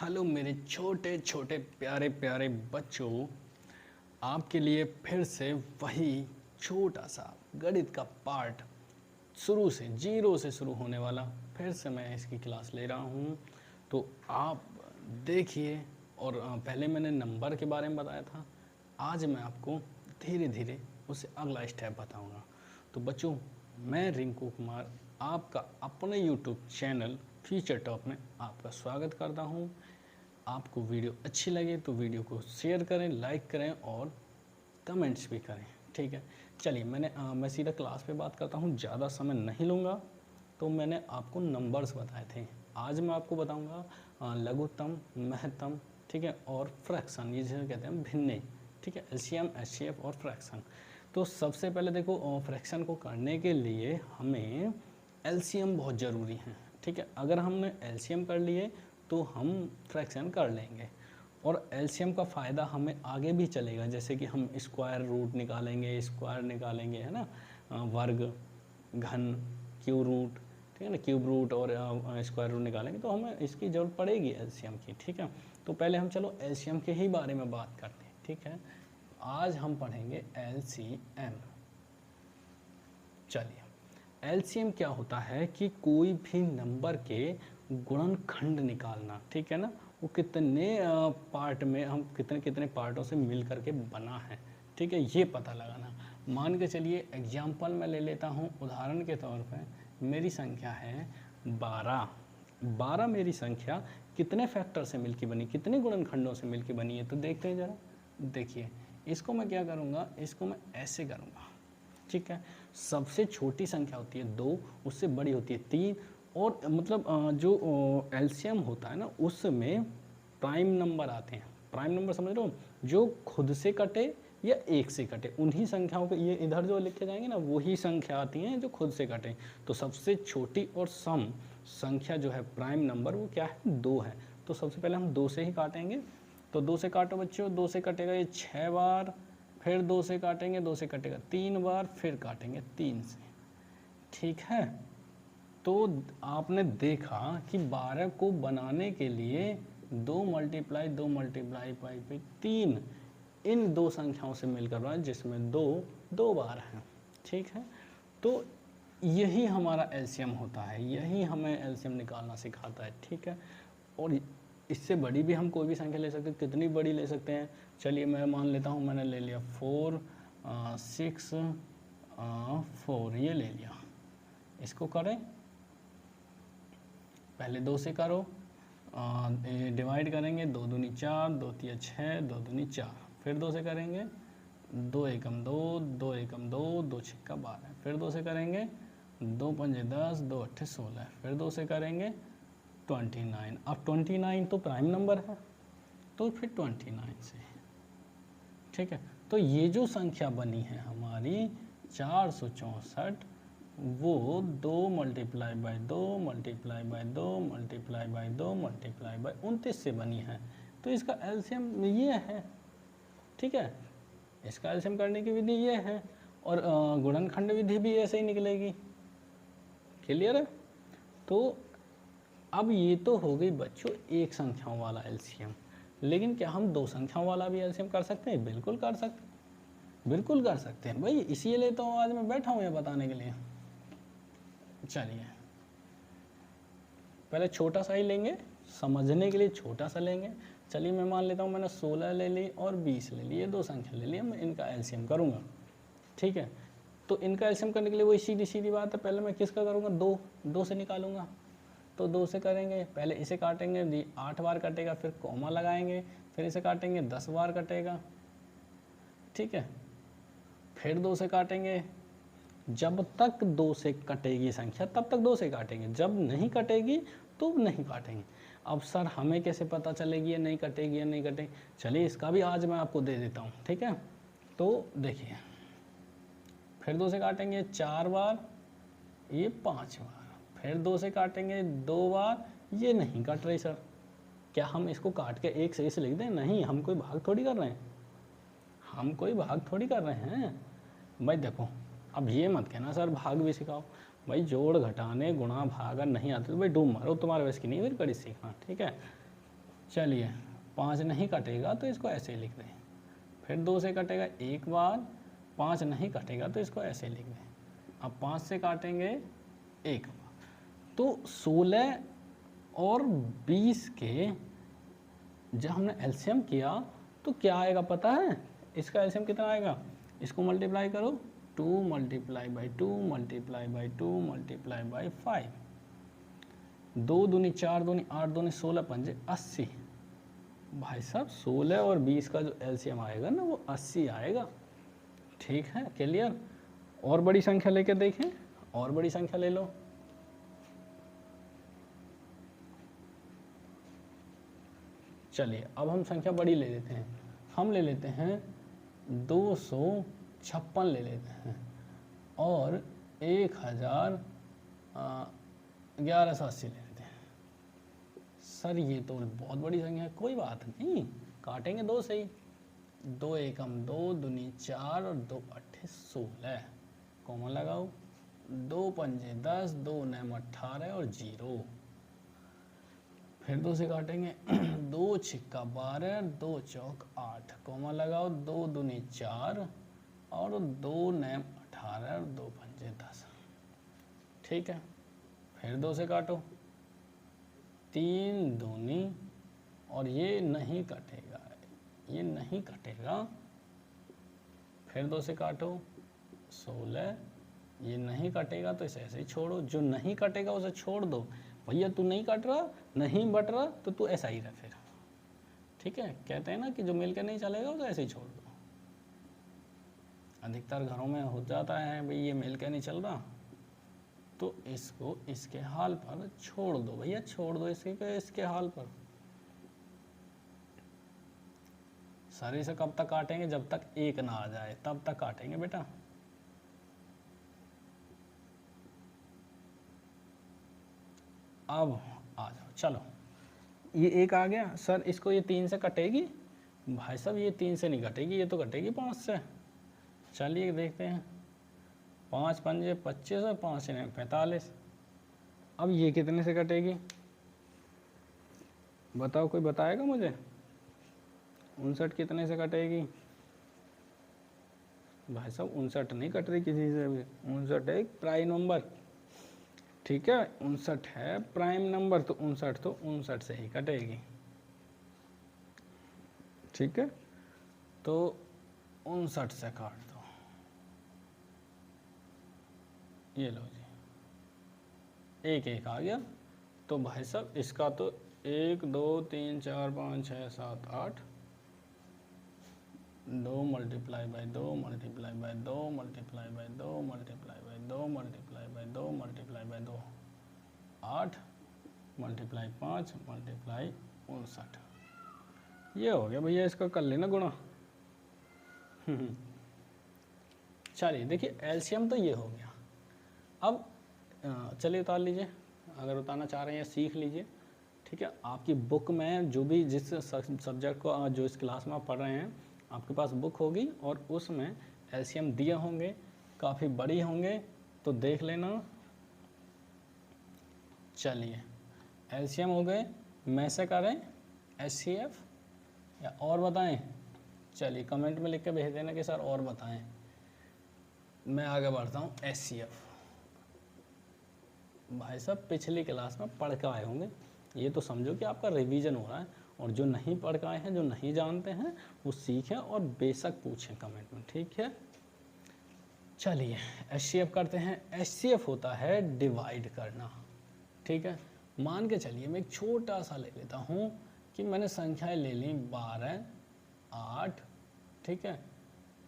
Hello मेरे छोटे छोटे प्यारे प्यारे बच्चों, आपके लिए फिर से वही छोटा सा गणित का पार्ट शुरू से जीरो से शुरू होने वाला फिर से मैं इसकी क्लास ले रहा हूँ। तो आप देखिए। और पहले मैंने नंबर के बारे में बताया था, आज मैं आपको धीरे धीरे उससे अगला स्टेप बताऊँगा। तो बच्चों, मैं रिंकू कुमार आपका अपने यूट्यूब चैनल फ्यूचर टॉप में आपका स्वागत करता हूँ। आपको वीडियो अच्छी लगे तो वीडियो को शेयर करें, लाइक करें और कमेंट्स भी करें। ठीक है, चलिए मैं सीधा क्लास पे बात करता हूँ, ज़्यादा समय नहीं लूँगा। तो मैंने आपको नंबर्स बताए थे, आज मैं आपको बताऊँगा लघुत्तम, महत्तम, ठीक है, और फ्रैक्शन, ये जिसे कहते हैं भिन्ने। ठीक है, एलसीएम, एचसीएफ और फ्रैक्शन। तो सबसे पहले देखो, फ्रैक्शन को करने के लिए हमें एलसीएम बहुत ज़रूरी है। ठीक है, अगर हमने एलसीएम कर लिए तो हम फ्रैक्शन कर लेंगे। और एलसीएम का फ़ायदा हमें आगे भी चलेगा, जैसे कि हम स्क्वायर रूट निकालेंगे, स्क्वायर निकालेंगे, है ना, वर्ग, घन, क्यूब रूट, ठीक है ना, क्यूब रूट और स्क्वायर रूट निकालेंगे तो हमें इसकी ज़रूरत पड़ेगी एलसीएम की। ठीक है, तो पहले हम चलो एलसीएम के ही बारे में बात करते हैं। ठीक है, आज हम पढ़ेंगे एलसीएम। चलिए, एलसीएम क्या होता है कि कोई भी नंबर के गुणनखंड निकालना। ठीक है ना, वो कितने पार्ट में, हम कितने कितने पार्टों से मिल करके बना है। ठीक है, ये पता लगाना। मान के चलिए एग्जाम्पल मैं ले लेता हूँ, उदाहरण के तौर पे मेरी संख्या है 12। 12 मेरी संख्या कितने फैक्टर से मिलकर बनी, कितने गुणनखंडों से मिलकर बनी है, तो देखते हैं ज़रा। देखिए, इसको मैं क्या करूँगा, इसको मैं ऐसे करूँगा। ठीक है, सबसे छोटी संख्या होती है 2, उससे बड़ी होती है 3, और मतलब जो एलसीएम होता है ना, उसमें प्राइम नंबर आते हैं। प्राइम नंबर समझ रहे हो, जो खुद से कटे या एक से कटे, उन्हीं संख्याओं को ये इधर जो लिखे जाएंगे ना, वही संख्या आती हैं जो खुद से कटे। तो सबसे छोटी और सम संख्या जो है प्राइम नंबर, वो क्या है, 2 है। तो सबसे पहले हम 2 से ही काटेंगे। तो 2 से काटो बच्चों, 2 से कटेगा ये 6 बार, फिर 2 से काटेंगे, 2 से कटेगा 3 बार, फिर काटेंगे 3 से। ठीक है, तो आपने देखा कि 12 को बनाने के लिए 2 मल्टीप्लाई 2 मल्टीप्लाई बाई 3 इन दो संख्याओं से मिलकर बना, जिसमें 2 2 बार हैं। ठीक है, तो यही हमारा एलसीएम होता है, यही हमें एलसीएम निकालना सिखाता है। ठीक है, और इससे बड़ी भी हम कोई भी संख्या ले सकते हैं। कितनी बड़ी ले सकते हैं, चलिए मैं मान लेता हूँ, मैंने ले लिया 4 6 4, ये ले लिया। इसको करें, पहले 2 से करो, डिवाइड करेंगे, 2 दूनी 4, 2 तिया 6, 2 दूनी 4, फिर 2 से करेंगे, 2 एकम 2, 2 एकम 2, 2 छक्का 12, फिर 2 से करेंगे, 2 पंजे 10, 2 अट्ठे 16, फिर 2 से करेंगे 29। अब 29 तो प्राइम नंबर है, तो फिर 29 से। ठीक है, तो ये जो संख्या बनी है हमारी 464, वो 2 multiply by 2 multiply by 2 multiply by 2 multiply by 29 से बनी है। तो इसका एलसीएम ये है। ठीक है, इसका एलसीएम करने की विधि ये है, और गुणनखंड विधि भी ऐसे ही निकलेगी। क्लियर है? तो अब ये तो हो गई बच्चों एक संख्याओं वाला एलसीएम, लेकिन क्या हम 2 संख्याओं वाला भी एलसीएम कर सकते हैं? बिल्कुल कर सकते हैं, बिल्कुल कर सकते हैं भाई, इसीलिए तो आज मैं बैठा हूँ ये बताने के लिए। चलिए, पहले छोटा सा ही लेंगे, समझने के लिए छोटा सा लेंगे। चलिए मैं मान लेता हूँ, मैंने 16 ले ली और 20 ले ली, ये 2 संख्या ले ली, मैं इनका एलसीएम करूँगा। ठीक है, तो इनका एलसीएम करने के लिए वही सीधी सीधी बात है, पहले मैं किसका करूँगा, 2 से निकालूंगा। तो 2 से करेंगे, पहले इसे काटेंगे, 8 बार कटेगा, फिर कॉमा लगाएंगे, फिर इसे काटेंगे, 10 बार कटेगा। ठीक है, फिर 2 से काटेंगे, जब तक 2 से कटेगी संख्या तब तक 2 से काटेंगे, जब नहीं कटेगी तो नहीं काटेंगे। अब सर हमें कैसे पता चलेगी ये नहीं कटेगी या नहीं कटेगी? चलिए इसका भी आज मैं आपको दे देता हूँ। ठीक है, तो देखिए, फिर 2 से काटेंगे 4 बार, ये 5 बार, फिर 2 से काटेंगे 2 बार, ये नहीं कट रही सर। क्या हम इसको काट के एक से इसे लिख दें? नहीं, हम कोई भाग थोड़ी कर रहे हैं, हम कोई भाग थोड़ी कर रहे हैं भाई। देखो, अब ये मत कहना सर भाग भी सिखाओ, भाई जोड़ घटाने गुणा भाग नहीं आते तो भाई डूब मारो, तुम्हारे वैसे की नहीं फिर कड़ी सीखना। ठीक है, चलिए 5 नहीं कटेगा तो इसको ऐसे ही लिख दें, फिर 2 से कटेगा एक बार, 5 नहीं कटेगा तो इसको ऐसे ही लिख दें, अब 5 से काटेंगे एक बार। तो 16 और 20 के जब हमने एलसीएम किया तो क्या आएगा पता है? इसका एलसीएम कितना आएगा? इसको मल्टीप्लाई करो, 2 multiply by 2 multiply by 2 multiply by 5, 2 दूनी 4 दूनी 8 दूनी 16 पंजे 80। भाई साहब 16 और 20 का जो एलसीएम आएगा ना वो 80 आएगा। ठीक है, क्लियर? और बड़ी संख्या लेके देखें, और बड़ी संख्या ले लो। चलिए अब हम संख्या बड़ी ले लेते हैं, हम ले लेते हैं 256 ले लेते हैं और 1180 ले लेते हैं। सर ये तो बहुत बड़ी संख्या है, कोई बात नहीं, काटेंगे 2 से ही। 2 एकम 2 दूनी 4 और 2 अट्ठे 16, कॉमन लगाओ, 2 पंजे 10, 2 नैम 18 और 0, फिर 2 से काटेंगे 2 छिक्का 12, 2 चौक 8, कॉमा लगाओ, 2 दूनी 4 और 2 नैम 18 और 2 पंजे 10। ठीक है, फिर 2 से काटो, 3 दूनी, और ये नहीं कटेगा, ये नहीं कटेगा, फिर 2 से काटो 16, ये नहीं कटेगा तो इसे ऐसे ही छोड़ो, जो नहीं कटेगा उसे छोड़ दो। भैया तू नहीं कट रहा, नहीं बट रहा तो तू ऐसा ही रह फिर। ठीक है, कहते हैं ना कि जो मिल के नहीं चलेगा उसे ऐसे ही छोड़ दो। अधिकतर घरों में हो जाता है भाई ये मिल के नहीं चल रहा, तो इसको इसके हाल पर छोड़ दो भैया, छोड़ दो इसके हाल पर। सारे से कब तक काटेंगे? जब तक 1 ना आ जाए तब तक काटेंगे बेटा। अब आ जाओ, चलो ये 1 आ गया। सर इसको ये 3 से कटेगी? भाई साहब ये 3 से नहीं कटेगी, ये तो कटेगी 5 से। चलिए देखते हैं, 5 पंजे 25 और 5 ने 45। अब ये कितने से कटेगी बताओ, कोई बताएगा मुझे? 59 कितने से कटेगी? भाई साहब 59 नहीं कट रही किसी से भी, 59 एक प्राइम नंबर। ठीक है, 59 है प्राइम नंबर, तो 59 से ही कटेगी। ठीक है, तो 59 से काट दो, ये लो जी, 1 आ गया। तो भाई साहब इसका तो 1 2 3 4 5 6 7 8, 2 multiply by 2 multiply by 2 multiply by 2 multiply by 2 multiply by 2 multiply by 2, 8 multiply 5 multiply 59। ये हो गया भैया, इसका कर लेना गुणा। चलिए देखिए एलसीएम तो ये हो गया। अब चलिए उतार लीजिए, अगर उतारना चाह रहे हैं सीख लीजिए। ठीक है, आपकी बुक में जो भी जिस सब्जेक्ट को जो इस क्लास में आप पढ़ रहे हैं आपके पास बुक होगी और उसमें एलसीएम दिए होंगे, काफ़ी बड़ी होंगे, तो देख लेना। चलिए एलसीएम हो गए, मैं से करें एचसीएफ या और बताएं? चलिए कमेंट में लिख के भेज देना कि सर और बताएं, मैं आगे बढ़ता हूँ। एचसीएफ भाई साहब पिछली क्लास में पढ़ के आए होंगे, ये तो समझो कि आपका रिवीजन हो रहा है, और जो नहीं पढ़ के आए हैं, जो नहीं जानते हैं, वो सीखें और बेशक पूछें कमेंट में। ठीक है, चलिए एचसीएफ करते हैं। एचसीएफ होता है डिवाइड करना। ठीक है, मान के चलिए मैं एक छोटा सा ले लेता हूँ कि मैंने संख्याएं ले ली 12 8। ठीक है,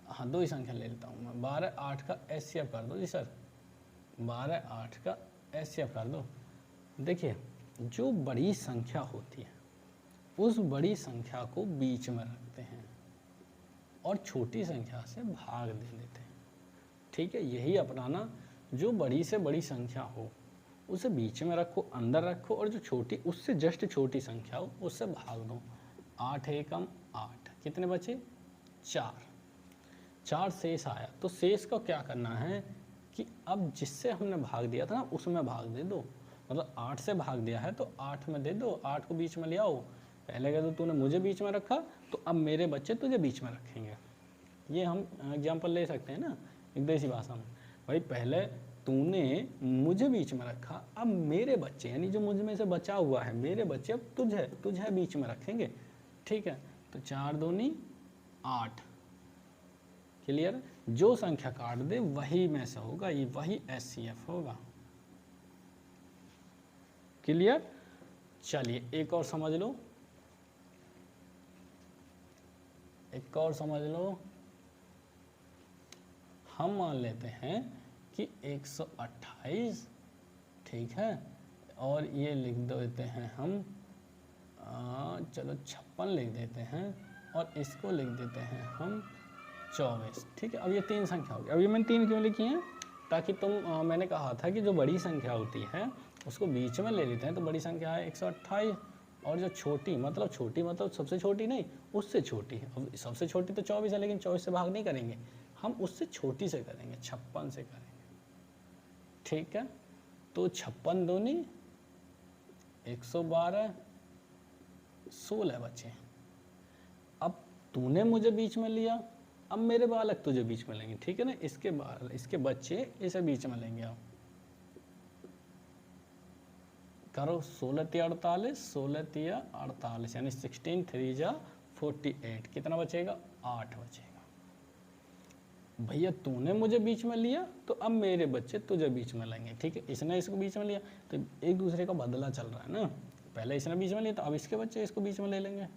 हाँ 2 ही संख्या ले लेता हूँ मैं। 12 8 का एचसीएफ कर दो जी सर, 12 8 का एचसीएफ कर दो। देखिए जो बड़ी संख्या होती है उस बड़ी संख्या को बीच में रखते हैं और छोटी संख्या से भाग दे देते हैं। ठीक है, यही अपनाना, जो बड़ी से बड़ी संख्या हो उसे बीच में रखो, अंदर रखो, और जो छोटी उससे जस्ट छोटी संख्या हो उससे भाग दो। 8 एकम 8, कितने बचे? 4 शेष आया, तो शेष को क्या करना है कि अब जिससे हमने भाग दिया था ना उसमें भाग दे दो। मतलब 8 से भाग दिया है तो 8 में दे दो, 8 को बीच में ले आओ, पहले का तो तूने मुझे बीच में रखा, तो अब मेरे बच्चे तुझे बीच में रखेंगे। ये हम एग्जाम्पल ले सकते हैं ना एक देसी भाषा में। भाई पहले तूने मुझे बीच में रखा, अब मेरे बच्चे यानी जो मुझ में से बचा हुआ है मेरे बच्चे अब तुझे बीच में रखेंगे। ठीक है, तो 4 दूनी 8। क्लियर? जो संख्या काट दे वही में से होगा, ये वही SCF होगा। क्लियर? चलिए एक और समझ लो, एक और समझ लो। हम मान लेते हैं कि 128, ठीक है, और ये लिख देते हैं हम चलो 56 लिख देते हैं, और इसको लिख देते हैं हम 24। ठीक है, अब ये 3 संख्या होगी। अब ये मैंने 3 क्यों लिखी हैं? ताकि मैंने कहा था कि जो बड़ी संख्या होती है उसको बीच में ले लेते हैं, तो बड़ी संख्या है 128, और जो छोटी मतलब सबसे छोटी नहीं, उससे छोटी है। अब सबसे छोटी तो 24 है, लेकिन 24 से भाग नहीं करेंगे हम, उससे छोटी से करेंगे, 56 से करेंगे। ठीक है, तो 56 दूनी 112, 16 बचे। अब तूने मुझे बीच में लिया, अब मेरे बालक तुझे बीच में लेंगे। ठीक है ना, इसके बच्चे इसे बीच में लेंगे। अब करो 16 तिया 48, 16 तिया 48, यानी 16 3 जा 48। कितना बचेगा? 8 बचेगा। भैया तूने मुझे बीच में लिया, तो अब मेरे बच्चे तुझे बीच में लेंगे। ठीक है, इसने इसको बीच में लिया, तो एक दूसरे का बदला चल रहा है ना। पहले इसने बीच में लिया, तो अब इसके बच्चे इसको बीच में ले लेंगे।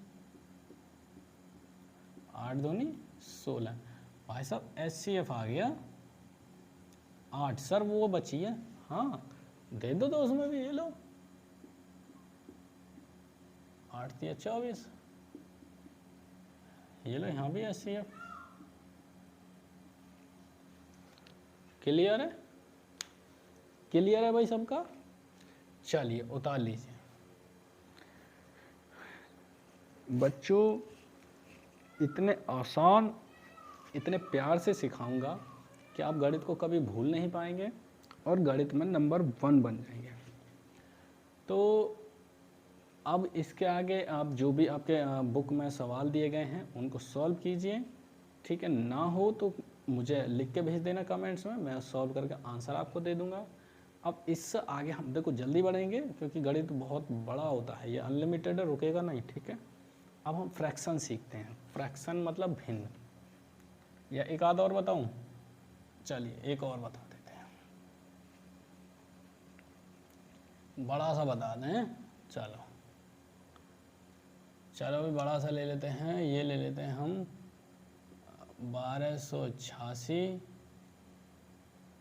8 दूनी 16। भाई साहब SCF आ गया 8। सर वो बची है, हाँ दे दो तो उसमें भी, ये लो 8 तिया 24, ये लो यहाँ भी SCF। क्लियर है? क्लियर है भाई सबका? चलिए उतार लीजिए। बच्चों इतने आसान, इतने प्यार से सिखाऊंगा कि आप गणित को कभी भूल नहीं पाएंगे और गणित में नंबर 1 बन जाएंगे। तो अब इसके आगे आप जो भी आपके बुक में सवाल दिए गए हैं उनको सॉल्व कीजिए। ठीक है, ना हो तो मुझे लिख के भेज देना कमेंट्स में, मैं सॉल्व करके आंसर आपको दे दूंगा। अब इससे आगे हम देखो जल्दी बढ़ेंगे, क्योंकि गणित बहुत बड़ा होता है, ये अनलिमिटेड है, रुकेगा नहीं। ठीक है, अब हम फ्रैक्शन सीखते हैं। फ्रैक्शन मतलब भिन्न, या एक आध और बताऊं? चलिए एक और बता देते हैं, बड़ा सा बता दें। चलो अभी बड़ा सा ले लेते हैं, ये ले लेते हैं हम 1286,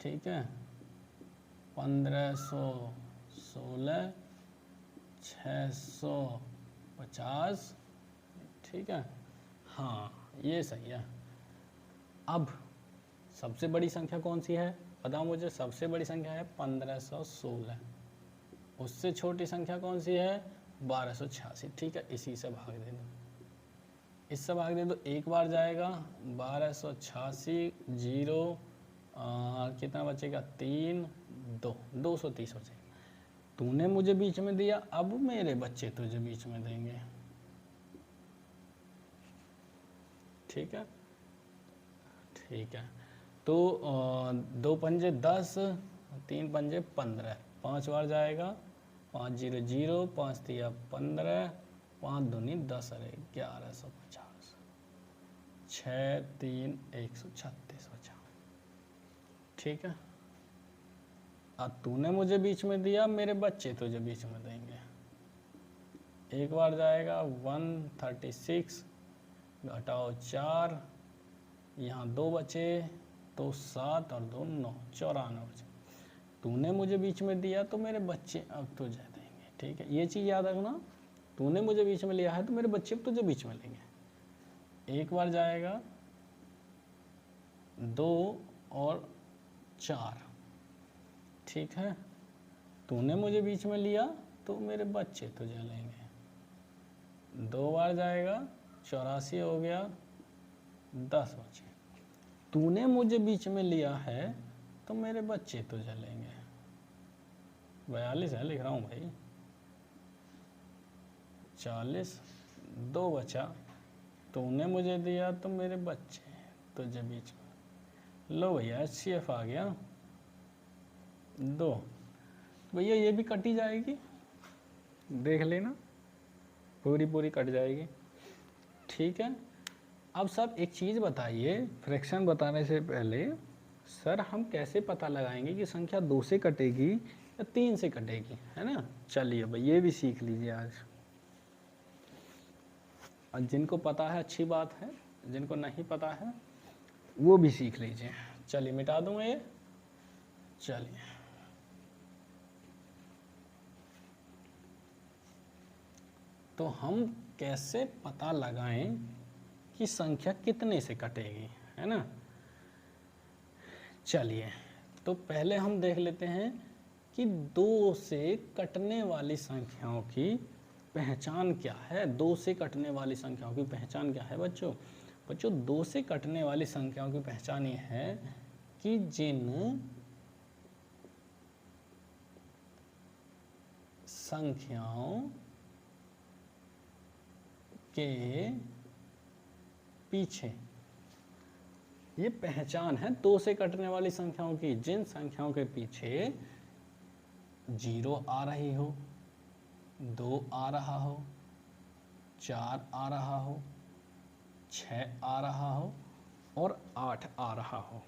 ठीक है, 1516, 650, ठीक है, हाँ ये सही है। अब सबसे बड़ी संख्या कौन सी है बताओ मुझे? सबसे बड़ी संख्या है 1516। उससे छोटी संख्या कौन सी है? 1286। ठीक है, इसी से भाग दे दो, इससे भाग दे दो, एक बार जाएगा 1286, 0 कितना बचेगा? 3 2 230 बचेगा। तूने मुझे बीच में दिया, अब मेरे बच्चे तुझे बीच में देंगे। ठीक है, ठीक है, तो 2 पंजे 10, 3 पंजे 15, 5 बार जाएगा, 5 0 0, 5 तिया 15, 5 दूनी 10, अरे 1150, 6 3 136 बचा। ठीक है, अब तूने मुझे बीच में दिया, मेरे बच्चे तुझे बीच में देंगे। एक बार जाएगा 136, घटाओ 4, यहाँ 2 बचे, तो 7 और 2 9, 94 बचे। तूने मुझे बीच में दिया, तो मेरे बच्चे अब तुझे देंगे। ठीक है, ये चीज़ याद रखना, तूने मुझे बीच में लिया है तो मेरे बच्चे अब तुझे बीच में लेंगे। एक बार जाएगा 2 और 4, ठीक है, तूने मुझे बीच में लिया तो मेरे बच्चे तुझे लेंगे। 2 बार जाएगा 84 हो गया, 10 बचे। तूने मुझे बीच में लिया है तो मेरे बच्चे तुझे लेंगे। 42 है लिख रहा हूँ भाई। 40, 2 बचा, तूने मुझे दिया तो मेरे बच्चे तुझे बीच में। लो भैया HCF आ गया 2। भैया ये भी कटी जाएगी, देख लेना, पूरी कट जाएगी। ठीक है। अब सर एक चीज़ बताइए, फ्रैक्शन बताने से पहले सर हम कैसे पता लगाएंगे कि संख्या 2 से कटेगी या 3 से कटेगी, है ना। चलिए भाई ये भी सीख लीजिए आज। और जिनको पता है अच्छी बात है, जिनको नहीं पता है वो भी सीख लीजिए। चलिए मिटा दूंगा ये। चलिए तो हम कैसे पता लगाएं कि संख्या कितने से कटेगी, है ना। चलिए तो पहले हम देख लेते हैं कि 2 से कटने वाली संख्याओं की पहचान क्या है। 2 से कटने वाली संख्याओं की पहचान क्या है बच्चों? 2 से कटने वाली संख्याओं की पहचान ये है कि जिन संख्याओं के पीछे, ये पहचान है 2 से कटने वाली संख्याओं की, जिन संख्याओं के पीछे 0 आ रही हो, 2 आ रहा हो, 4 आ रहा हो, 6 आ रहा हो और 8 आ रहा हो।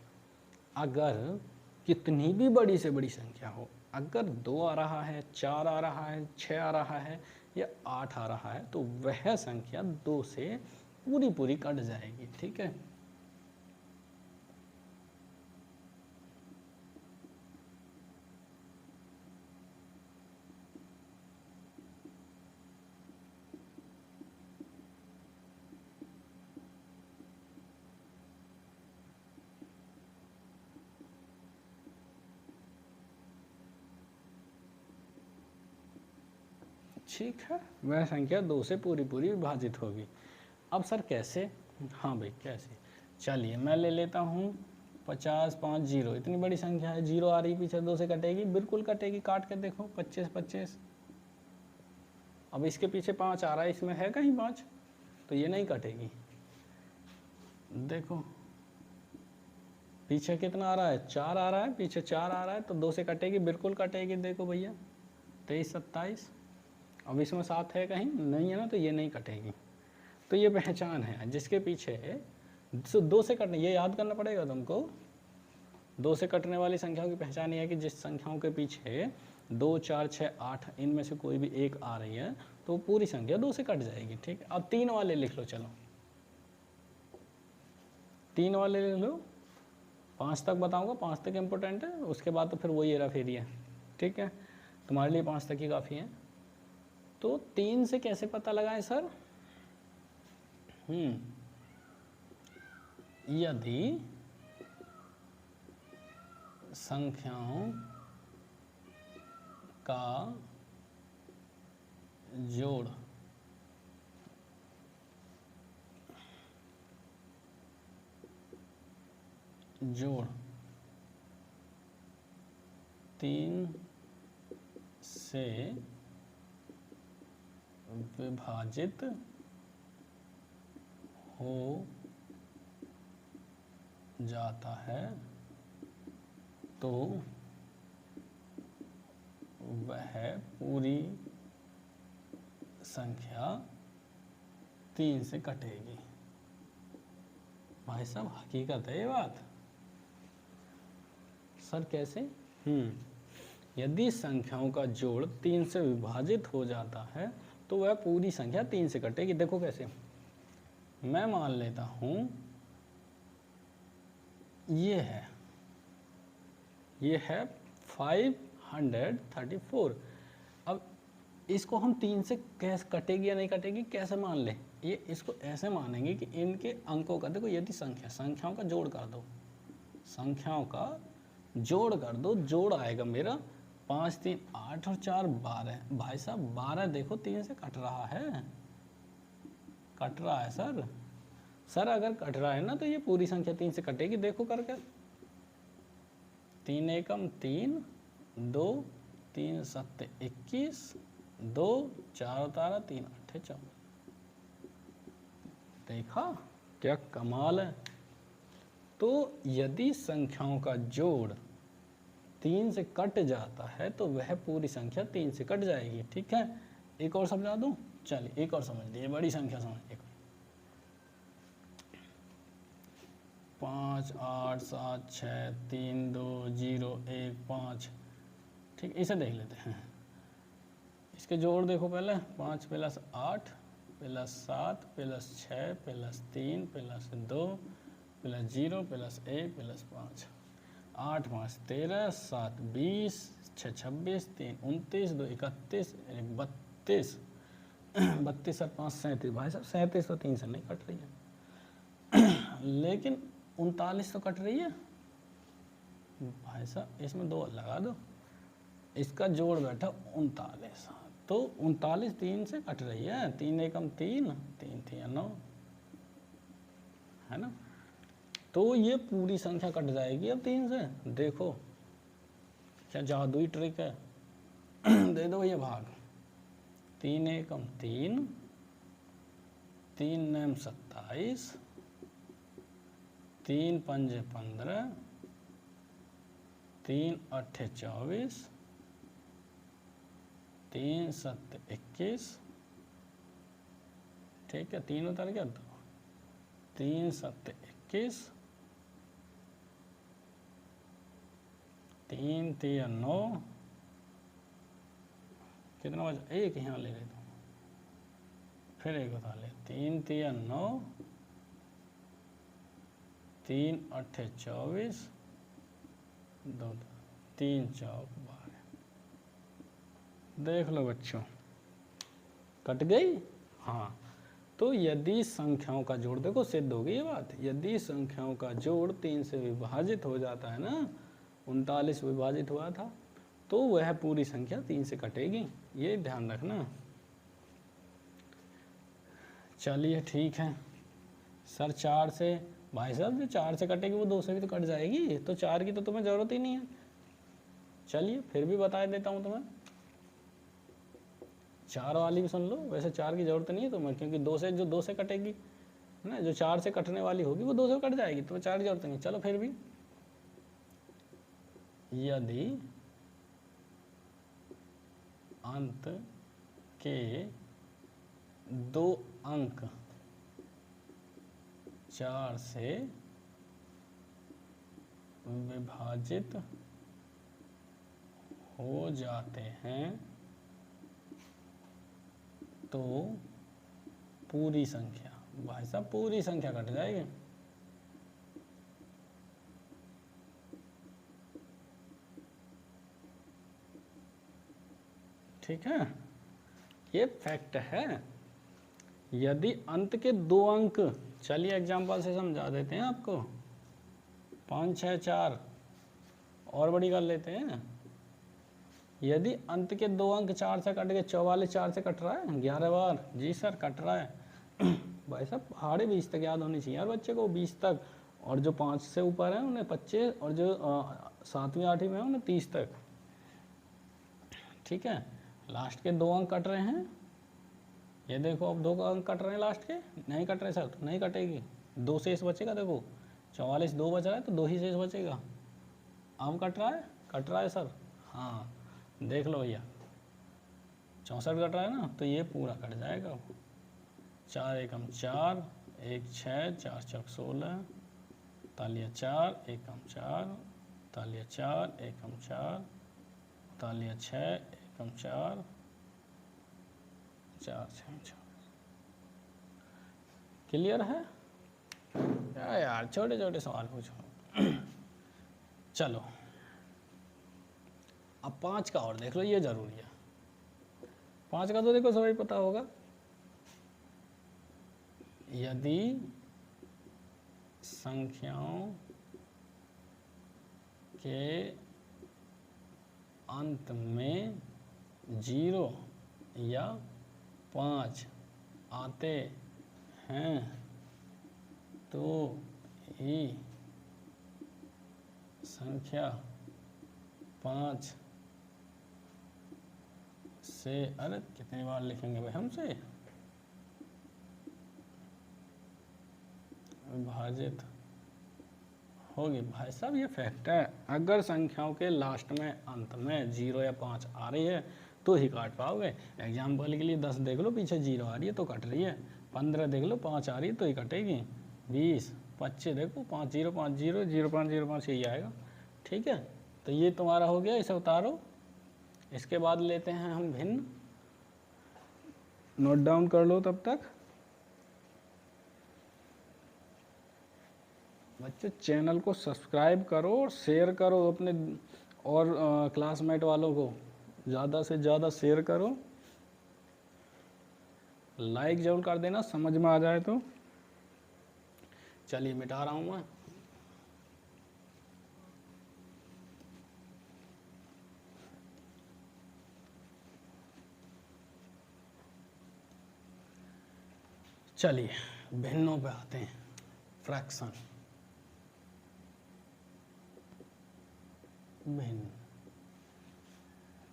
अगर कितनी भी बड़ी से बड़ी संख्या हो, अगर 2 आ रहा है, 4 आ रहा है, 6 आ रहा है या 8 आ रहा है, तो वह संख्या 2 से पूरी कट जाएगी। ठीक है। ठीक है, वह संख्या 2 से पूरी विभाजित होगी। अब सर कैसे? हाँ भाई कैसे? चलिए मैं ले लेता हूँ 50, 5, 0। इतनी बड़ी संख्या है, 0 आ रही पीछे, 2 से कटेगी, बिल्कुल कटेगी। काट के देखो 25, 25। अब इसके पीछे 5 आ रहा है, इसमें है कहीं 5, तो ये नहीं कटेगी। देखो पीछे कितना आ रहा है, 4 आ रहा है, पीछे 4 आ रहा है, तो 2 से कटेगी, बिल्कुल कटेगी। देखो भैया 23, 27। अब इसमें 7 है कहीं, नहीं है ना, तो ये नहीं कटेगी। तो ये पहचान है जिसके पीछे 2 से कटने, ये याद करना पड़ेगा तुमको। 2 से कटने वाली संख्याओं की पहचान ये है कि जिस संख्याओं के पीछे 2, 4, 6, 8 इनमें से कोई भी एक आ रही है तो पूरी संख्या 2 से कट जाएगी। ठीक है। अब 3 वाले लिख लो, चलो 3 वाले ले लो। 5 तक बताऊंगा, 5 तक इम्पोर्टेंट है, उसके बाद तो फिर वही हेरा फेरी है। ठीक है, तुम्हारे लिए 5 तक ही काफ़ी है। तो 3 से कैसे पता लगाएं सर? यदि संख्याओं का जोड़ जोड़ 3 से विभाजित हो जाता है तो वह पूरी संख्या 3 से कटेगी। भाई साहब हकीकत है ये बात। सर कैसे? यदि संख्याओं का जोड़ 3 से विभाजित हो जाता है तो वह पूरी संख्या 3 से कटेगी। देखो कैसे, मैं मान लेता हूं ये है 534। अब इसको हम 3 से कैसे कटेगी या नहीं कटेगी कैसे मान ले? ये इसको ऐसे मानेंगे कि इनके अंकों का, देखो यदि संख्याओं का जोड़ कर दो, संख्याओं का जोड़ कर दो, जोड़ आएगा मेरा 5, 3, 8 और 4, 12। भाई साहब 12 देखो 3 से कट रहा है, कट रहा है सर अगर कट रहा है ना तो ये पूरी संख्या 3 से कटेगी। देखो करके 3 एकम 3, 2, 3 सत्ते 21 2 4 उतारा 3 8 14। देखा क्या कमाल है। तो यदि संख्याओं का जोड़ 3 से कट जाता है तो वह पूरी संख्या 3 से कट जाएगी। ठीक है, एक और समझा दूं, चलिए एक और समझ लीजिए, बड़ी संख्या समझ। एक 5 8 7 6 3 2 0 1 5। ठीक, इसे देख लेते हैं। इसके जोड़ देखो पहले, 5 plus 8 plus 7 plus 6 plus 3 plus 2 plus 0 plus 1 plus 5। 8 5 13, 7 20, 6 26, 3 29, 2 31, 1 32, 32 और 5 37। भाई साहब 37 तो 3 से नहीं कट रही है लेकिन 39 तो कट रही है। भाई साहब इसमें 2 लगा दो, इसका जोड़ बैठा 39। तो 39 3 से कट रही है। 3 एकम 3, 3 3 9, है ना। तो ये पूरी संख्या कट जाएगी अब 3 से। देखो क्या जादुई ट्रिक है दे दो ये भाग। 3 एकम 3, 3 नैम 27, 3 पंजे 15, 3 अट्ठे 24, 3 सत्ते 21। ठीक है, 3 उतर गया, 2 3 सत्ते 21, 3 3 9। कितना बचा, एक यहाँ ले लेता हूँ, फिर एक उतार ले। 3 3 9, 3 अट्ठे 24, 2 3 चौक 12। देख लो बच्चों, कट गई। हाँ, तो यदि संख्याओं का जोड़, देखो सिद्ध हो गई ये बात, यदि संख्याओं का जोड़ 3 से विभाजित हो जाता है ना, 39 विभाजित हुआ था, तो वह पूरी संख्या 3 से कटेगी। ये ध्यान रखना। चलिए ठीक है सर, 4 से, भाई साहब जो 4 से कटेगी वो 2 से भी तो कट जाएगी, तो 4 की तो तुम्हें ज़रूरत ही नहीं है। चलिए फिर भी बता देता हूँ तुम्हें, 4 वाली भी सुन लो। वैसे 4 की ज़रूरत नहीं है तुम्हें, क्योंकि 2 से, जो 2 से कटेगी ना, जो 4 से कटने वाली होगी वो 2 से कट जाएगी, तो 4 की जरूरत नहीं। चलो फिर भी, यदि अंत के 2 अंक 4 से विभाजित हो जाते हैं तो पूरी संख्या, भाई साहब पूरी संख्या कट जाएगी। ठीक है, ये फैक्ट है। यदि अंत के 2 अंक, चलिए एग्जाम्पल से समझा देते हैं आपको। 5 6 4 और बड़ी कर लेते हैं। यदि अंत के 2 अंक 4 से कट गए, 44 4 से कट रहा है 11 बार। जी सर कट रहा है भाई साहब पहाड़े 20 तक याद होनी चाहिए यार बच्चे को, 20 तक। और जो 5 से ऊपर है उन्हें 25, और जो 7वीं 8वीं में है उन्हें 30 तक। ठीक है, लास्ट के 2 अंक कट रहे हैं। ये देखो अब 2 अंक कट रहे हैं लास्ट के, नहीं कट रहे सर, तो नहीं कटेगी, 2 शेष बचेगा। देखो 44 2 बच रहा है तो 2 ही शेष बचेगा। अब कट रहा है सर, हाँ देख लो भैया, 64 कट रहा है ना, तो ये पूरा कट जाएगा। 4 एकम 4, 1 6, 4 चौक 16, तालिया 4, एकम 4, तालिया 4, एकम 4, तालिया 6, एकम 4, 4 6 4। क्लियर है? क्या यार छोटे छोटे सवाल पूछो चलो अब 5 का और देख लो, ये जरूरी है। 5 का तो देखो सभी पता होगा। यदि संख्याओं के अंत में 0 या 5 आते हैं तो ही संख्या 5 से, अरे कितनी बार लिखेंगे भाई हमसे, विभाजित होगी। भाई साहब ये फैक्ट है, अगर संख्याओं के लास्ट में अंत में 0 या 5 आ रही है तो ही काट पाओगे। एग्जाम्पल के लिए 10 देख लो पीछे 0 आ रही है तो कट रही है, 15 देख लो 5 आ रही है तो ही कटेगी, 20 25 देखो 5 0 5 0 0 5 0 5 यही आएगा। ठीक है, तो ये तुम्हारा हो गया, इसे उतारो। इसके बाद लेते हैं हम भिन्न, नोट डाउन कर लो तब तक। बच्चों चैनल को सब्सक्राइब करो और शेयर करो अपने और क्लासमेट वालों को, ज़्यादा से ज़्यादा शेयर करो, लाइक जरूर कर देना समझ में आ जाए तो। चलिए मिटा रहा हूँ मैं। चलिए भिन्नों पे आते हैं, फ्रैक्शन, भिन्न।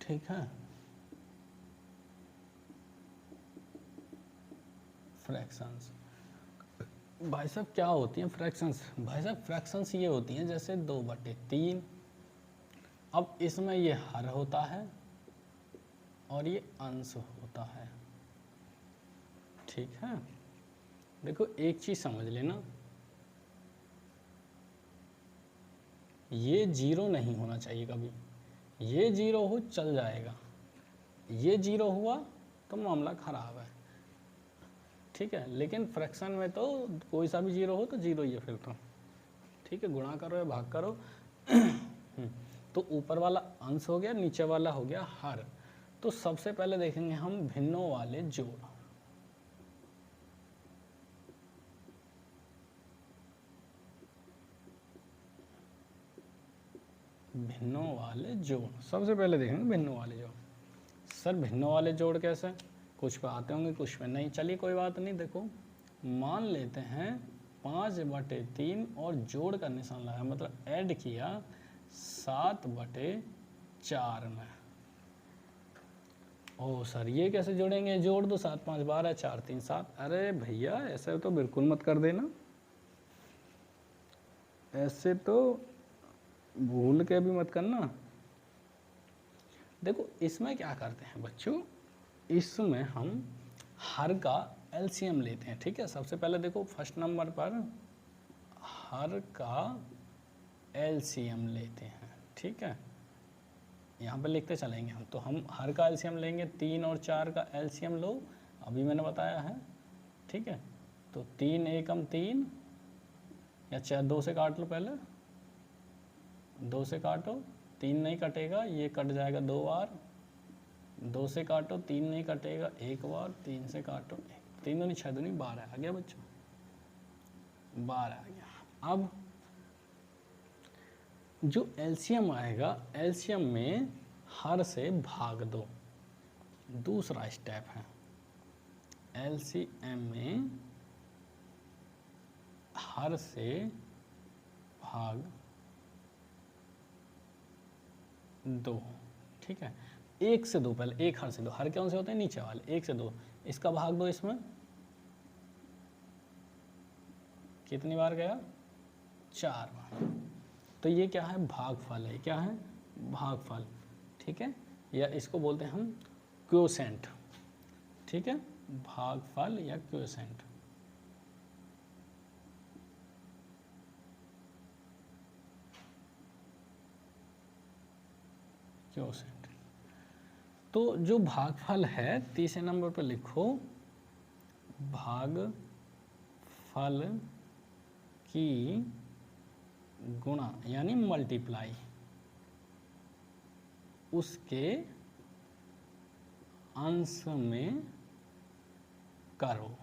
ठीक है, फ्रैक्शंस भाई साहब क्या होती हैं फ्रैक्शंस? भाई साहब फ्रैक्शंस ये होती हैं जैसे 2/3। अब इसमें ये हर होता है और ये अंश होता है। ठीक है, देखो एक चीज समझ लेना, ये 0 नहीं होना चाहिए कभी, ये 0 हो चल जाएगा, ये 0 हुआ तो मामला खराब है। ठीक है, लेकिन फ्रैक्शन में तो कोई सा भी 0 हो तो 0 ही है फिर तो। ठीक है, गुणा करो या भाग करो तो ऊपर वाला अंश हो गया, नीचे वाला हो गया हर। तो सबसे पहले देखेंगे हम भिन्नों वाले जोड़। भिन्नों वाले जोड़ सबसे पहले देखेंगे, भिन्नों वाले जोड़। सर भिन्नों वाले जोड़ कैसे? कुछ पे आते होंगे कुछ पे नहीं, चलिए कोई बात नहीं। देखो मान लेते हैं 5/3 और जोड़ का निशान लगाया, मतलब ऐड किया 7/4 में। ओ सर ये कैसे जोड़ेंगे? जोड़ दो, 7 5 12 4 3 7। अरे भैया ऐसे तो बिल्कुल मत कर देना, ऐसे तो भूल के भी मत करना। देखो इसमें क्या करते हैं बच्चों, इसमें हम हर का एलसीएम लेते हैं। ठीक है, सबसे पहले देखो फर्स्ट नंबर पर हर का एलसीएम लेते हैं। ठीक है, यहाँ पे लिखते चलेंगे हम, तो हम हर का एलसीएम लेंगे, 3 और 4 का एलसीएम लो, अभी मैंने बताया है। ठीक है, तो 3 एकम 3 या 4, 2 से काट लो, पहले 2 से काटो, 3 नहीं कटेगा, ये कट जाएगा 2 बार, 2 से काटो, 3 नहीं कटेगा 1 बार, 3 से काटो 3 दूनी 6 दूनी 12 आ गया बच्चों, 12 आ गया। अब जो एलसीएम आएगा, एलसीएम में हर से भाग दो, दूसरा स्टेप है। एलसीएम में हर से भाग 2। ठीक है, 1 से 2, पहले 1 हर से 2, हर कौन से होते हैं? नीचे वाले, 1 से 2, इसका भाग दो, इसमें कितनी बार गया? 4 बार। तो ये क्या है? भागफल है। क्या है? भागफल। ठीक है, या इसको बोलते हैं हम क्वोशेंट। ठीक है, भागफल या क्वोशेंट। क्वोशेंट। तो जो भागफल है, तीसरे नंबर पर लिखो, भागफल की गुणा यानी मल्टीप्लाई उसके अंश में करो।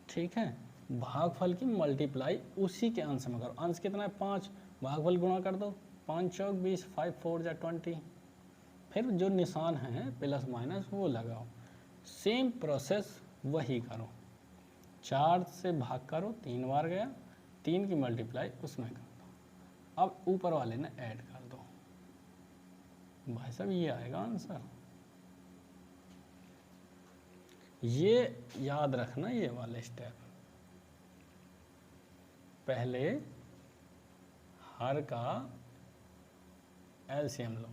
ठीक है, भागफल की मल्टीप्लाई उसी के अंश में करो। अंश कितना है? 5, भागफल गुणा कर दो, 5 चौक 20, 5 4 जा 20, फिर जो निशान है प्लस माइनस वो लगाओ। सेम प्रोसेस वही करो, 4 से भाग करो, 3 बार गया, 3 की मल्टीप्लाई उसमें कर दो, अब ऊपर वाले ने ऐड कर दो। भाई साहब ये आएगा आंसर। ये याद रखना, ये वाले स्टेप। पहले हर का एलसीएम लो,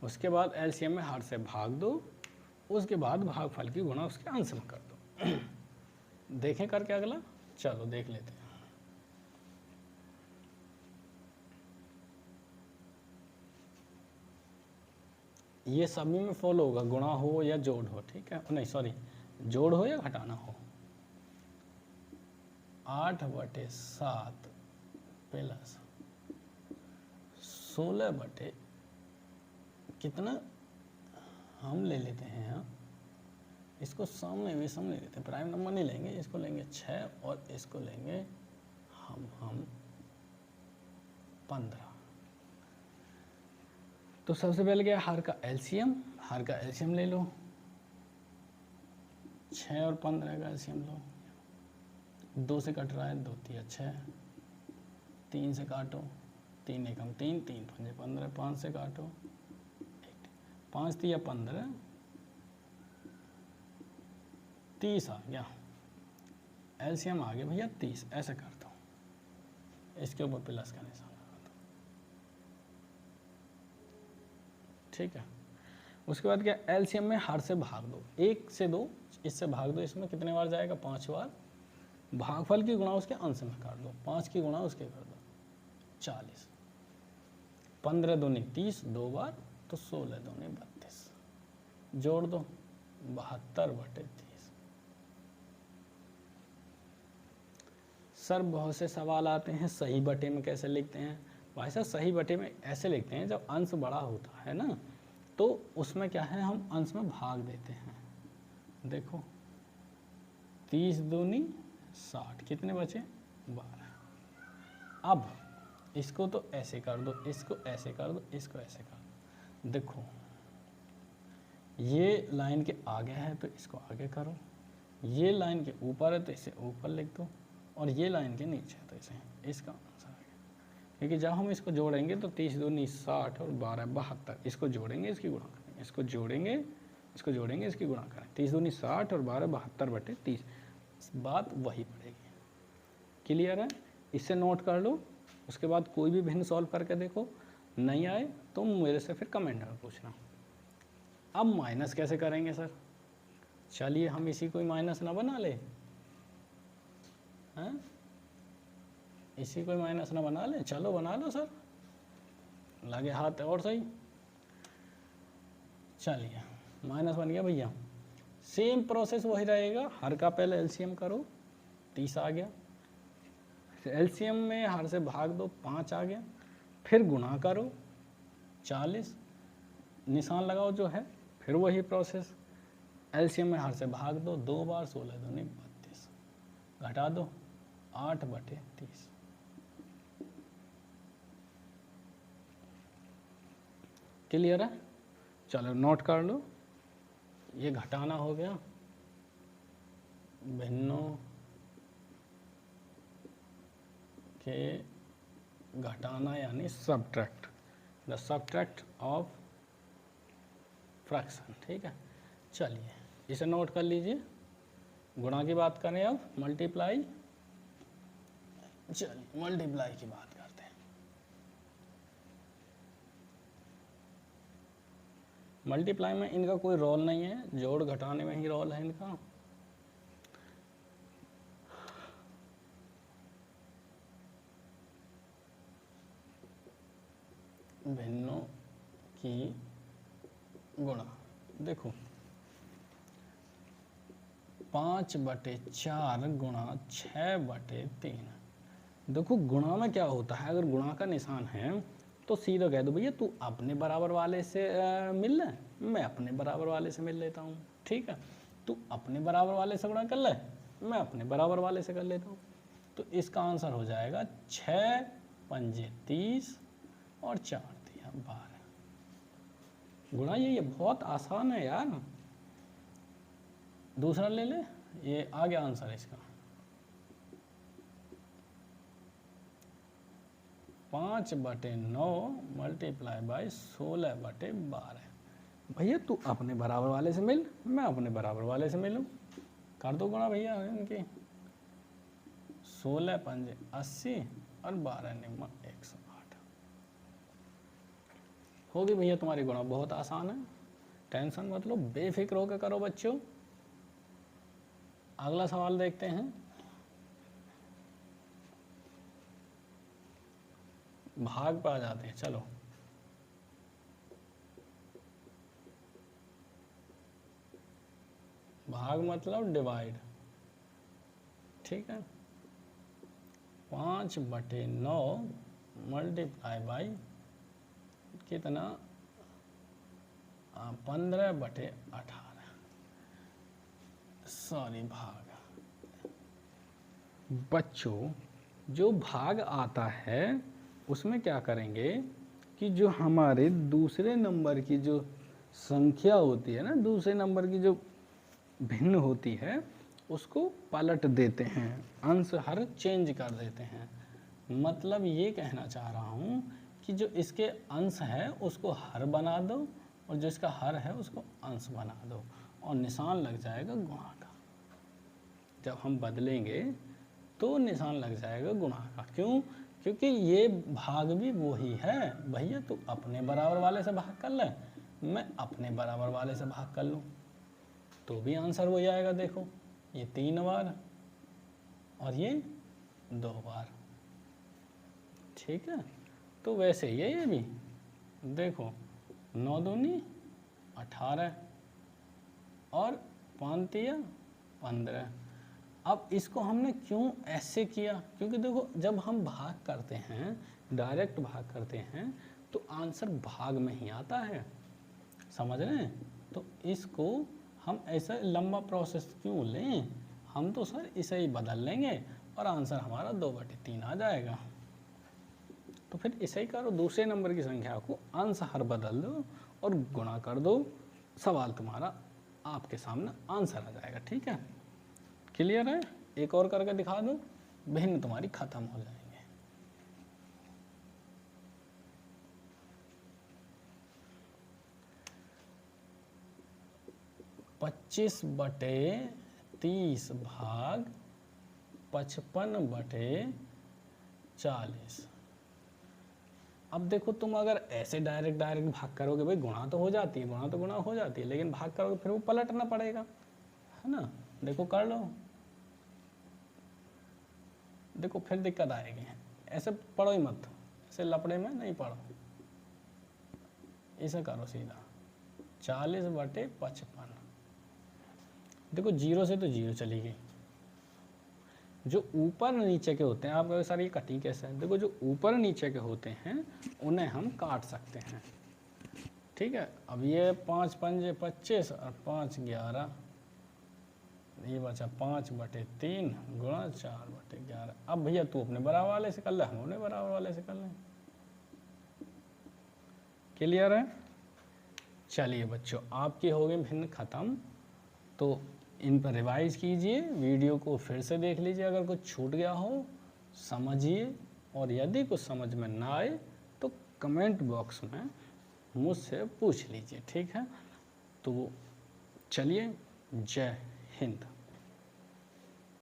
उसके बाद एलसीएम में हर से भाग दो, उसके बाद भागफल की गुणा उसके अंश में कर दो। देखें करके अगला, चलो देख लेते हैं। ये सभी में फॉलो होगा, गुणा हो या जोड़ हो, ठीक है, नहीं सॉरी, जोड़ हो या घटाना हो। 8/7 प्लस 16 कितना हम ले लेते हैं यहाँ, इसको सामने भी सम ले लेते हैं, प्राइम नंबर नहीं लेंगे, इसको लेंगे 6 और इसको लेंगे हम 15। तो सबसे पहले क्या, हर का एलसीएम, हर का एलसीएम ले लो, 6 और 15 का एलसीएम लो। 2 से कट रहा है, 2 3 6, 3 से काटो, 3 एकम 3, 3 पंजे 15, 5 से काटो, 5 3 15, 30 आ गया, एलसीएम आ गया भैया 30। ऐसे करता हूँ, इसके ऊपर प्लस का निशान लगाता हूँ, ठीक है। उसके बाद क्या, एलसीएम में हर से भाग दो, 1 से 2, इससे भाग दो, इसमें कितने बार जाएगा, 5 बार। भागफल की गुणा उसके अंश में कर दो, 5 की गुणा उसके कर दो, 40। 15 दूनी 30, 2 बार, तो 16 दूनी 32, जोड़ दो 72/30। सर बहुत से सवाल आते हैं, सही बटे में कैसे लिखते हैं? भाई साहब सही बटे में ऐसे लिखते हैं, जब अंश बड़ा होता है ना, तो उसमें क्या है, हम अंश में भाग देते हैं। देखो 30 दूनी 60, कितने बचे, 12। अब इसको तो ऐसे कर दो, इसको ऐसे कर दो, इसको ऐसे कर दो। देखो ये लाइन के आगे है तो इसको आगे करो, ये लाइन के ऊपर है तो इसे ऊपर लिख दो, और ये लाइन के नीचे है तो इसे, इसका आंसर आ गया। क्योंकि जब हम इसको जोड़ेंगे तो 30 दूनी 60 और 12 72, इसको जोड़ेंगे इसकी गुणा करेंगे, इसको जोड़ेंगे इसको जोड़ेंगे इसकी गुणा करें, 30 दूनी 60 और 12 72/30, बात वही पड़ेगी। क्लियर है? इससे नोट कर लो, उसके बाद कोई भी भिन्न सॉल्व करके देखो, नहीं आए तो मेरे से फिर कमेंट में पूछना। अब माइनस कैसे करेंगे सर? चलिए हम इसी को माइनस ना बना ले, हैं? इसी को माइनस ना बना ले, चलो बना लो सर, लगे हाथ और सही। चलिए माइनस बन गया भैया, सेम प्रोसेस वही रहेगा, हर का पहले एलसीएम करो, 30 आ गया, एलसीएम में हर से भाग दो, 5 आ गया, फिर गुणा करो 40, निशान लगाओ जो है, फिर वही प्रोसेस, एलसीएम में हर से भाग दो 2 बार, 16 दूनी 32, घटा दो 8/30। क्लियर है? चलो नोट कर लो, ये घटाना हो गया, भिन्नों के घटाना यानी subtract, the subtract of fraction, ठीक है। चलिए इसे नोट कर लीजिए, गुणा की बात करें अब, मल्टीप्लाई, चलिए मल्टीप्लाई की बात करते हैं। मल्टीप्लाई में इनका कोई रोल नहीं है, जोड़ घटाने में ही रोल है इनका। भिन्नों की गुणा, देखो 5/4 गुणा 6/3। देखो गुणा में क्या होता है, अगर गुणा का निशान है तो सीधा कह दो भैया तू अपने बराबर वाले से मिल ले, मैं अपने बराबर वाले से मिल लेता हूँ, ठीक है। तू अपने बराबर वाले से गुणा कर ले, मैं अपने बराबर वाले से कर लेता हूँ। तो इसका आंसर हो जाएगा 6 पंजे 30 और 4 दिया 12। गुणा ये बहुत आसान है यार। दूसरा ले ले, ये आ गया आंसर इसका, 5/9 मल्टीप्लाई बाई 16/12। भैया तू अपने बराबर वाले से मिल, मैं अपने बराबर वाले से मिलूं, कर दो गुणा भैया इनकी। 16 पंजे 80 और 12 निम्मा 108 होगी भैया तुम्हारी गुणा। बहुत आसान है, टेंशन मत लो, बेफिक्र होकर करो बच्चों। अगला सवाल देखते हैं। भाग पे आ जाते हैं, चलो। भाग मतलब डिवाइड, ठीक है। 5/9 मल्टीप्लाई बाई कितना, 15/18, सॉरी भाग। बच्चों जो भाग आता है उसमें क्या करेंगे कि जो हमारे दूसरे नंबर की जो संख्या होती है ना, दूसरे नंबर की जो भिन्न होती है उसको पलट देते हैं, अंश हर चेंज कर देते हैं। मतलब ये कहना चाह रहा हूँ कि जो इसके अंश है उसको हर बना दो और जो इसका हर है उसको अंश बना दो और निशान लग जाएगा गुणा का। जब हम बदलेंगे तो निशान लग जाएगा गुणा का। क्यों? क्योंकि ये भाग भी वही है। भैया तू अपने बराबर वाले से भाग कर ले, मैं अपने बराबर वाले से भाग कर लूँ, तो भी आंसर वही आएगा। देखो ये 3 बार और ये 2 बार, ठीक है। तो वैसे ये भी देखो 9 दूनी 18 और 5 तिया 15। अब इसको हमने क्यों ऐसे किया? क्योंकि देखो जब हम भाग करते हैं, डायरेक्ट भाग करते हैं तो आंसर भाग में ही आता है, समझ रहे हैं। तो इसको हम ऐसा लंबा प्रोसेस क्यों लें, हम तो सर इसे ही बदल लेंगे और आंसर हमारा 2/3 आ जाएगा। तो फिर इसे ही करो, दूसरे नंबर की संख्या को अंश हर बदल दो और गुणा कर दो, सवाल तुम्हारा आपके सामने आंसर आ जाएगा, ठीक है। क्लियर है? एक और करके दिखा दो, भिन्न तुम्हारी खत्म हो जाएंगे। 25/30 भाग 55/40। अब देखो तुम अगर ऐसे डायरेक्ट भाग करोगे, भाई गुणा तो हो जाती है, गुणा तो गुणा हो जाती है, लेकिन भाग करोगे फिर वो पलटना पड़ेगा, है ना। देखो कर लो, देखो फिर दिक्कत आएगी। ऐसे पढ़ो ही मत, ऐसे लपड़े में नहीं पढ़ो, इसे करो सीधा। 40/55। देखो 0 से तो 0 चली गई। जो ऊपर नीचे के होते हैं, आप सर ये कटिंग कैसे है, देखो जो ऊपर नीचे के होते हैं उन्हें हम काट सकते हैं, ठीक है। अब ये 5 पंजे 25 और 5 11, ये बचा 5/3 गुणा 4/11। अब भैया तू अपने बराबर वाले से कर ले, हम अपने बराबर वाले से कर लें। क्लियर है? चलिए बच्चों, आपकी हो गई भिन्न खत्म। तो इन पर रिवाइज कीजिए, वीडियो को फिर से देख लीजिए, अगर कुछ छूट गया हो समझिए, और यदि कुछ समझ में ना आए तो कमेंट बॉक्स में मुझसे पूछ लीजिए, ठीक है। तो चलिए, जय हिंद।